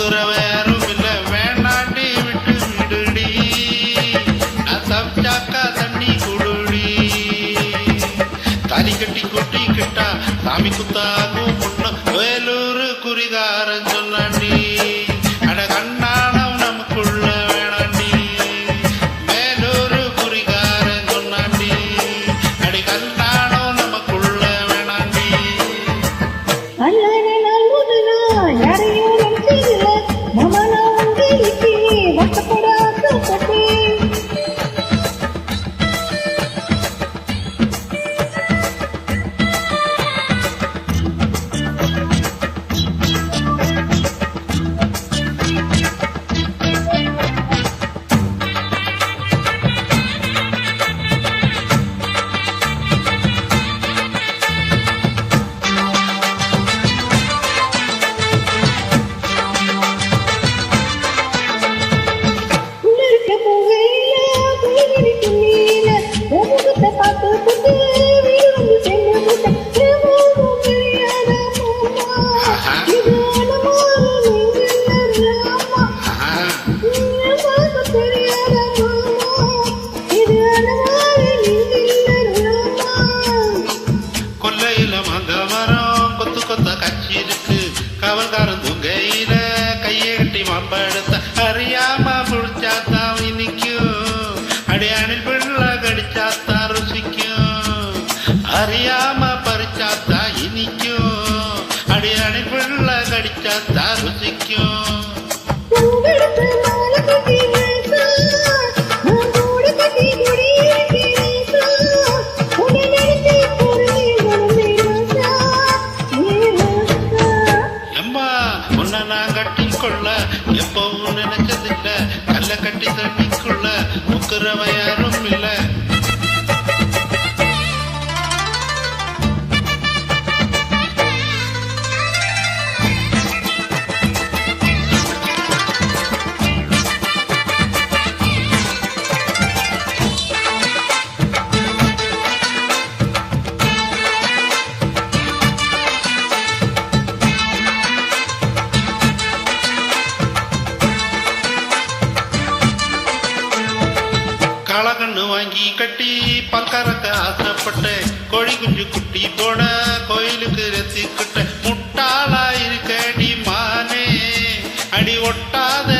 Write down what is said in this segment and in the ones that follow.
முக்குறவ யாரும் இல்ல வேணாண்டி விட்டு விடுடி நான் தப்பிச்சாக்கா தண்ணி குடுடி தாலி கட்டி கொட்டி கிட்டா சாமி குத்தாகும் முன்ன வேலூர் குறிகாரன் சொல்லாண்டி அட கண்ணாடம் நமக்குள்ள வேணாண்டி வேலூர் குறிகாரன் சொன்னாண்டி அடி கண்ணாடம் நமக்குள்ள வேணாண்டி கொல்லையில மங்கமரம் கொத்து கொத்த கச்சி இருக்கு காவல்காரன் துங்கையில கையை கட்டி மாம்படுத்த அறியாம புடிச்சாத்தான் இனிக்கும் அடியானில் பிள்ளை கடிச்சாத்தான் ருசிக்கும் அறியாம பறிச்சாத்தா இனிக்கும் அடியானில் பிள்ளை கடிச்சாத்தா ருசிக்கும் கொள்ள எப்பவும் நினைச்சதில்ல கல்ல கட்டி தண்ணிக்குள்ள முக்குறவ யாரும் இல்ல காளகண்ணு வாங்கி கட்டி பக்கறக்க ஆசைப்பட்ட கோழி குஞ்சு குட்டி போட கோயிலுக்கு ரசிக்கிட்ட முட்டாளா இருக்கடி மானே அடி ஒட்டாத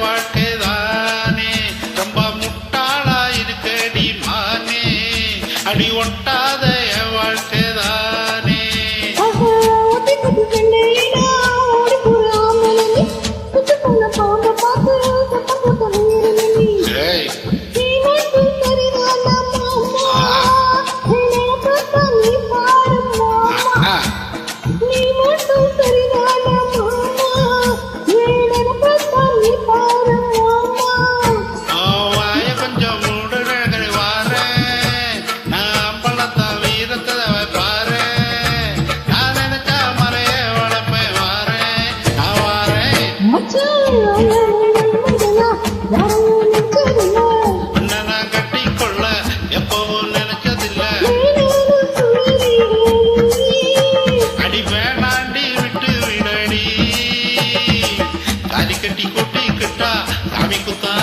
வாழ்க்கைதானே ரொம்ப முட்டாளா இருக்கடி மானே அடி ஒட்டாத வாழ்க்கைதானே கட்டிக்கொள்ள எப்பவும் நினைச்சதில்ல அடி வேணாண்டி விட்டு விடடி தாலி கட்டி கொட்டி கிட்டா சாமி குத்தா